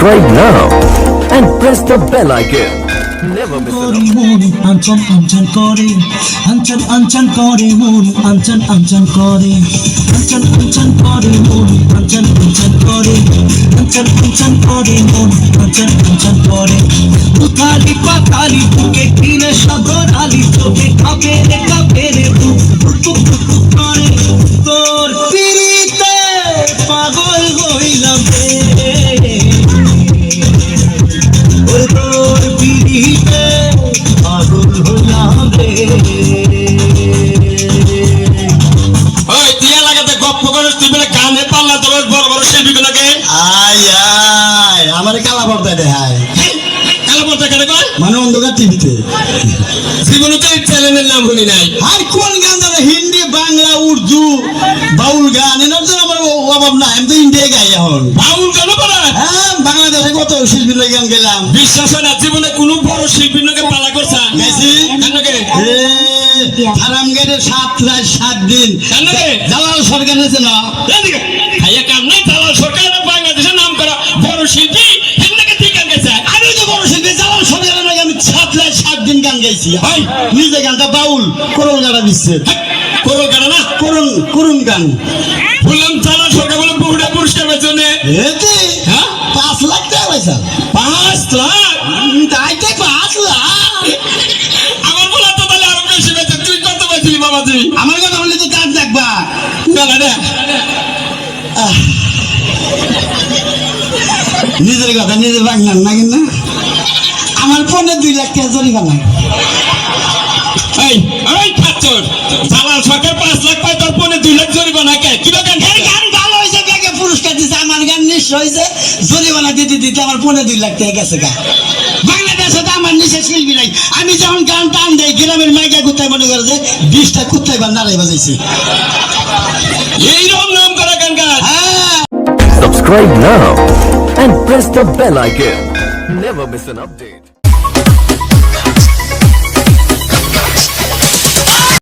Subscribe now and press the bell icon. Never miss an update. আঞ্চন আঞ্চন করে আঞ্চন আঞ্চন করে মন আঞ্চন আঞ্চন করে আঞ্চন আঞ্চন করে মন আঞ্চন আঞ্চন করে আঞ্চন আঞ্চন করে মন আঞ্চন আঞ্চন করে উথালি পাতালি বুকে কিনে সাগর আলি চোখে কাঁপে রে বুক টুক টুক টুক করে তোর পিরিতে পাগল হইলাম রে তোর পিরিতে পাগল হইলাম রে ওই টিয়া লাগাতে গপ্প করে তুই বলে গানে পাল্লা তোর বড় বড় শিল্পীগুলোকে আয় আয় আমার কালা পর্দা দেখায় কালো বলতে কেন কয় মানে অন্ধকার টিভিতে জীবনে তো এই চ্যানেলের নাম শুনি নাই আর কোন গান জানে হিন্দি বাংলা উর্দু বাউল গান এনার জন্য আমার অভাব নাই আমি তো ইন্ডিয়া গাই এখন বাউল গানও পারা হ্যাঁ বাংলাদেশে কত শিল্পীর গান গেলাম বিশ্বাস হয় না জীবনে কোনো বড় শিল্পীর লোকে পালা করছা গাইছি কেনকে হারাম গেটে 7 রাত 7 দিন কেনকে জালাল সরকার আছে না এদিকে ভাইয়া কাম নাই জালাল সরকার বাংলাদেশের নাম করা বড় শিল্পী হেনকে ঠিক গান গাইছে আমি তো বড় শিল্পী জালাল সরকারের নাকি আমি 7 রাত 7 দিন গান গাইছি ভাই নিজে গানটা বাউল করল গানা দিচ্ছে করো গান না করুন গান বললাম জালাল সরকার বলে বহুটা পুরস্কার পেয়েছে এতে হ্যাঁ 5 লাখ টাকা পয়সা 5 লাখ তাইতে 5 লাখ আমার বলা তো তাহলে আরো বেশি পেয়েছে তুই কত পেয়েছিলি বাবাজি আমার কথা বললে তো কাজ দেখবা না না নিজের কথা নিজে বাংলার না কিন্তু আমার ফোনে 2 লাখ টাকা জরিমানা এই এই খাচ্চর জালাল সরকার 5 লাখ পায় তোর পনে 2 লাখ জরিমানা কে কি গান এই গান ভালো হয়েছে কে পুরস্কার দিছে আমার গান নিশ্চয় হয়েছে জরিমানা দিতে দিতে আমার ফোনে 2 লাখ টাকা গেছে গা বাংলাদেশে তো আমার নিচে শিল্পী নাই আমি যখন গান টান দেই গ্রামের মাইকা কুত্তায় মনে করে যে 20টা কুত্তায় বা নাড়াই বাজাইছে এইরকম নাম করা গান গান হ্যাঁ Subscribe now and press the bell icon. Never miss an update.